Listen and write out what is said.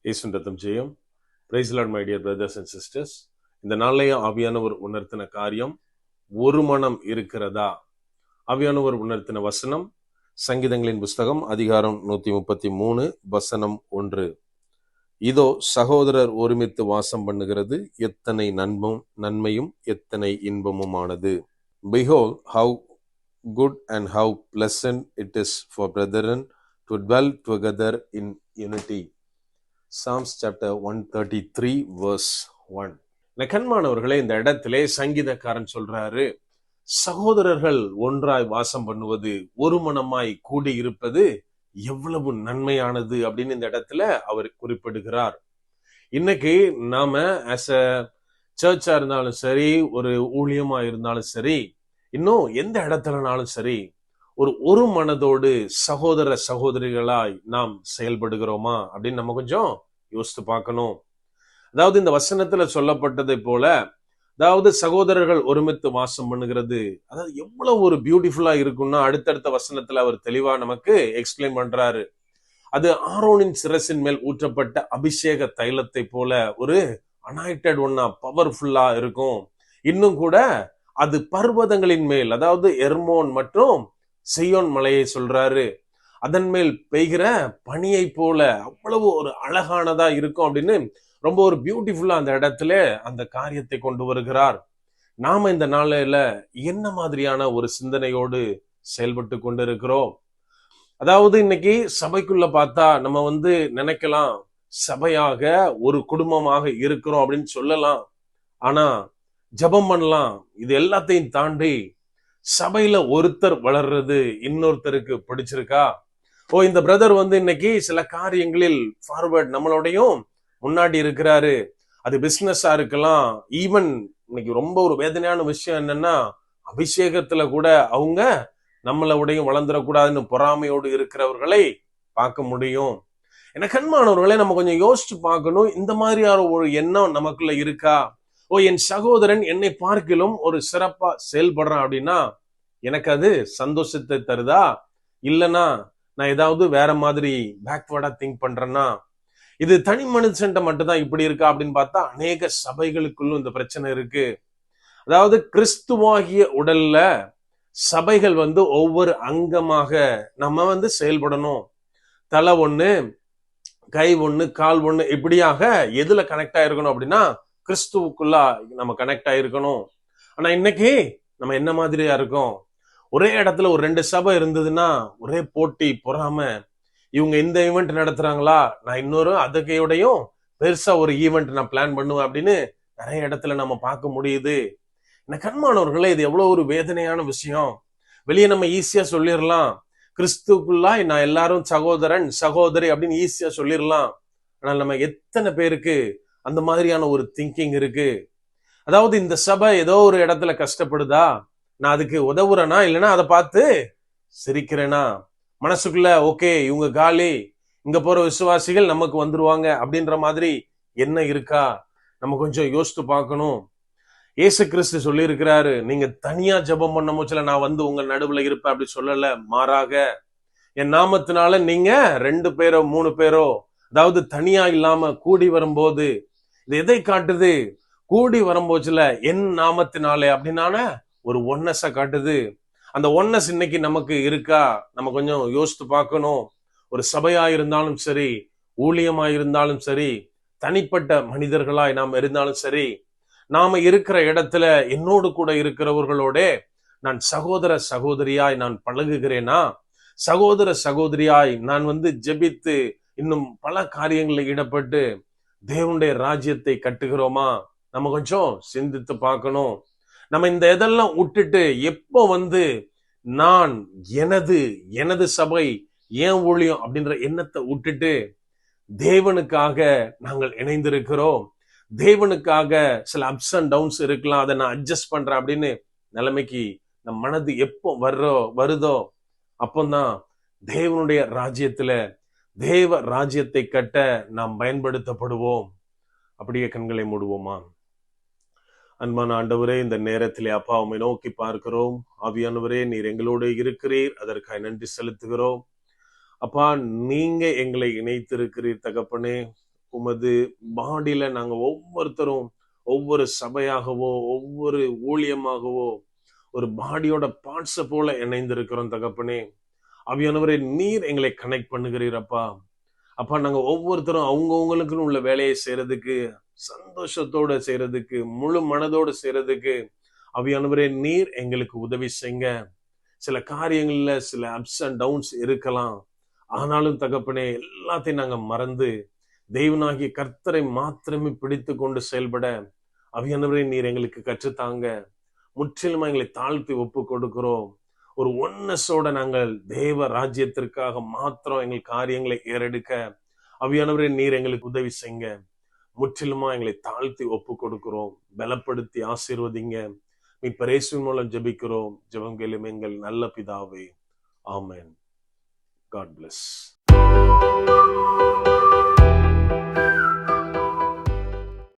இயேசுவின் ரத்தம் ஜெயம். Praise lord my dear brothers and sisters. இந்த நாளைய ஆவியானவர் உணர்த்தின காரியம், ஒரு மனம் இருக்கிறதா? ஆவியானவர் உணர்த்தின வசனம் சங்கீதங்களின் புஸ்தகம் அதிகாரம் 133 வசனம் 1. இதோ சகோதரர் ஒருமித்து வாசம் பண்ணுகிறது, எத்தனை நன்மையும் எத்தனை இன்பமுமானது. Behold how good and how pleasant it is for brethren to dwell together in unity. Psalms chapter 133 verse 1. கண்மானவர்களே, இந்த இடத்திலே சங்கீதக்காரன் சொல்றாரு, சகோதரர்கள் ஒன்றாய் வாசம் பண்ணுவது, ஒரு மனமாய் கூடி இருப்பது எவ்வளவு நன்மையானது அப்படின்னு இந்த இடத்துல அவர் குறிப்பிடுகிறார். இன்னைக்கு நாம ஆஸ் அ சர்ச்சா இருந்தாலும் சரி, ஒரு ஊழியமா இருந்தாலும் சரி, இன்னும் எந்த இடத்துலனாலும் சரி, ஒரு மனதோடு சகோதர சகோதரிகளாய் நாம் செயல்படுகிறோமா அப்படின்னு நம்ம கொஞ்சம் யோசித்து பார்க்கணும். அதாவது இந்த வசனத்துல சொல்லப்பட்டதை போல, அதாவது சகோதரர்கள் ஒருமித்து வாசம் பண்ணுகிறது, அதாவது எவ்வளவு ஒரு பியூட்டிஃபுல்லா இருக்கும்னா அடுத்தடுத்த வசனத்துல அவர் தெளிவா நமக்கு எக்ஸ்பிளைன் பண்றாரு. அது ஆரோனின் சிரசின் மேல் ஊற்றப்பட்ட அபிஷேக தைலத்தை போல ஒரு அனாயிட்டட் ஒன்னா பவர்ஃபுல்லா இருக்கும். இன்னும் கூட அது பர்வதங்களின் மேல், அதாவது எர்மோன் மற்றும் சீயோன் மலையை சொல்றாரு, அதன் மேல் பெய்கிற பனியை போல அவ்வளவு ஒரு அழகானதா இருக்கும் அப்படின்னு ரொம்ப ஒரு பியூட்டிஃபுல்லா அந்த இடத்துல அந்த காரியத்தை கொண்டு வருகிறார். நாம இந்த நாளையில என்ன மாதிரியான ஒரு சிந்தனையோடு செயல்பட்டு கொண்டு இருக்கிறோம்? அதாவது இன்னைக்கு சபைக்குள்ள பார்த்தா நம்ம நினைக்கலாம், சபையாக ஒரு குடும்பமாக இருக்கிறோம் அப்படின்னு சொல்லலாம். ஆனா ஜெபம் பண்ணலாம். இது எல்லாத்தையும் தாண்டி சபையில ஒருத்தர் வளர்றது இன்னொருத்தருக்கு பிடிச்சிருக்கா? இந்த பிரதர் இன்னைக்கு சில காரியங்களில் ஃபார்வர்ட் நம்மளோடையும் முன்னாடி இருக்கிறாரு. அது பிசினஸா இருக்கலாம். ஈவன் இன்னைக்கு ரொம்ப ஒரு வேதனையான விஷயம் என்னன்னா, அபிஷேகத்துல கூட அவங்க நம்மளோடையும் வளர்ந்துடக்கூடாதுன்னு பொறாமையோடு இருக்கிறவர்களை பார்க்க முடியும். எனக்கு அன்பானவர்களை நம்ம கொஞ்சம் யோசிச்சு பார்க்கணும், இந்த மாதிரியான ஒரு எண்ணம் நமக்குள்ள இருக்கா? என் சகோதரன் என்னை பார்க்கிலும் ஒரு சிறப்பா செயல்படுறான் அப்படின்னா எனக்கு அது சந்தோஷத்தை தருதா? இல்லைன்னா நான் ஏதாவது வேற மாதிரி பேக்வர்டா திங்க் பண்றேன்னா? இது தனி மனுஷன்ட்ட மட்டும்தான் இப்படி இருக்கா அப்படின்னு பார்த்தா அநேக சபைகளுக்குள்ளும் இந்த பிரச்சனை இருக்கு. அதாவது கிறிஸ்துவாகிய உடல்ல சபைகள் ஒவ்வொரு அங்கமாக நம்ம செயல்படணும். தலை ஒண்ணு, கை ஒண்ணு, கால் ஒண்ணு, இப்படியாக எதுல கனெக்ட் ஆயிருக்கணும் அப்படின்னா கிறிஸ்துவுக்குள்ள நம்ம கனெக்ட் ஆயிருக்கணும். ஆனா இன்னைக்கு நம்ம என்ன மாதிரியா இருக்கோம்? ஒரே இடத்துல ஒரு 2 சபை இருந்ததுன்னா ஒரே போட்டி, பொறாம. இவங்க இந்த ஈவெண்ட் நடத்துறாங்களா, நான் இன்னொரு அதுக்கையோடையும் பெருசா ஒரு ஈவெண்ட் நான் பிளான் பண்ணுவேன் அப்படின்னு நிறைய இடத்துல நம்ம பார்க்க முடியுது. இந்த கண்மானவர்களே, இது எவ்வளவு ஒரு வேதனையான விஷயம். வெளியே நம்ம ஈஸியா சொல்லிடலாம், கிறிஸ்துக்குள்ளாய் நான் எல்லாரும் சகோதரன் சகோதரி அப்படின்னு ஈஸியா சொல்லிடலாம். ஆனால் நம்ம எத்தனை பேருக்கு அந்த மாதிரியான ஒரு திங்கிங் இருக்கு? அதாவது இந்த சபை ஏதோ ஒரு இடத்துல கஷ்டப்படுதா, நான் அதுக்கு உதவுறேனா, இல்லைன்னா அதை பார்த்து சிரிக்கிறேனா? மனசுக்குள்ள ஓகே இவங்க காலி, இங்க போற விசுவாசிகள் நமக்கு வந்துருவாங்க அப்படின்ற மாதிரி என்ன இருக்கா? நம்ம கொஞ்சம் யோசித்து பார்க்கணும். இயேசு கிறிஸ்து சொல்லி இருக்கிறாரு, நீங்க தனியா ஜெபம் பண்ண முச்சல நான் உங்க நடுவுல இருப்பேன் அப்படி சொல்லல. மாறாக என் நாமத்தினால நீங்க 2 பேரோ 3 பேரோ, அதாவது தனியா இல்லாம கூடி வரும்போது, இது எதை காட்டுது? கூடி வரும்போதுல என் நாமத்தினாலே அப்படின்னான ஒரு ஒன்னஸ காட்டுது. அந்த ஒன்னஸ் இன்னைக்கு நமக்கு இருக்கா? நம்ம கொஞ்சம் யோசித்து பார்க்கணும். ஒரு சபையா இருந்தாலும் சரி, ஊழியமா இருந்தாலும் சரி, தனிப்பட்ட மனிதர்களாய் நாம் இருந்தாலும் சரி, நாம இருக்கிற இடத்துல என்னோடு கூட இருக்கிறவர்களோட நான் சகோதர சகோதரியாய் நான் பழகுகிறேனா? சகோதர சகோதரியாய் நான் ஜெபித்து இன்னும் பல காரியங்களில் ஈடுபட்டு தேவனுடைய ராஜ்யத்தை கட்டுகிறோமா? நம்ம கொஞ்சம் சிந்தித்து பார்க்கணும். நம்ம இந்த இதெல்லாம் விட்டுட்டு எப்போ நான் எனது சபை ஏன் ஊழியம் அப்படின்ற எண்ணத்தை விட்டுட்டு தேவனுக்காக நாங்கள் இணைந்திருக்கிறோம், தேவனுக்காக சில அப்ஸ் அண்ட் டவுன்ஸ் இருக்கலாம், அதை நான் அட்ஜஸ்ட் பண்றேன் அப்படின்னு நிலைமைக்கு நம் மனது எப்போ வருதோ அப்போதான் தேவனுடைய ராஜ்யத்துல தேவ ராஜ்யத்தை கட்ட நாம் பயன்படுத்தப்படுவோம். அப்படியே கண்களை மூடுவோமா? அன்பான ஆண்டவரே, இந்த நேரத்திலே அப்பா உம்மை நோக்கி பார்க்கிறோம். ஆவியானவரே, நீர் எங்களோடு இருக்கிறீர், அதற்காக நன்றி செலுத்துகிறோம். அப்பா, நீங்க எங்களை இணைத்திருக்கிறீர் தகப்பனே. உமது பாடியில நாங்க ஒவ்வொருத்தரும் ஒவ்வொரு சபையாகவோ ஒவ்வொரு ஊழியமாகவோ ஒரு பாடியோட பார்ட்ஸ போல இணைந்திருக்கிறோம் தகப்பனே. ஆவியானவரே, நீர் எங்களை கனெக்ட் பண்ணுகிறீரப்பா. அப்பா, நாங்க ஒவ்வொருத்தரும் அவங்கவுங்களுக்குன்னு உள்ள வேலையை செய்யறதுக்கு, சந்தோஷத்தோட செய்யறதுக்கு, முழு மனதோடு செய்யறதுக்கு ஆவியானவரே நீர் எங்களுக்கு உதவி செய்யுங்க. சில காரியங்கள்ல சில அப்ஸ் அண்ட் டவுன்ஸ் இருக்கலாம். ஆனாலும் தகப்பனே, எல்லாத்தையும் நாங்க மறந்து தேவனாகிய கர்த்தரை மாத்திரமே பிடித்து கொண்டு செயல்பட ஆவியானவரே நீர் எங்களுக்கு கற்றுத்தாங்க. முற்றிலுமா எங்களை தாழ்த்தி ஒப்பு கொடுக்கிறோம். ஒரு ஒன்னஸோட நாங்கள் தேவ ராஜ்யத்திற்காக மாத்திரம் எங்கள் காரியங்களை ஏறெடுக்க ஆவியானவரே நீர் எங்களுக்கு உதவி செய்யுங்க. முற்றிலுமா எங்களை தாழ்த்தி ஒப்பு கொடுக்கிறோம். பலப்படுத்தி ஆசீர்வதிங்க. மீட்பர் இயேசுவின் மூலம் ஜெபிக்கிறோம். ஜெபம் கேளும் எங்கள் நல்ல பிதாவே. ஆமென். God bless.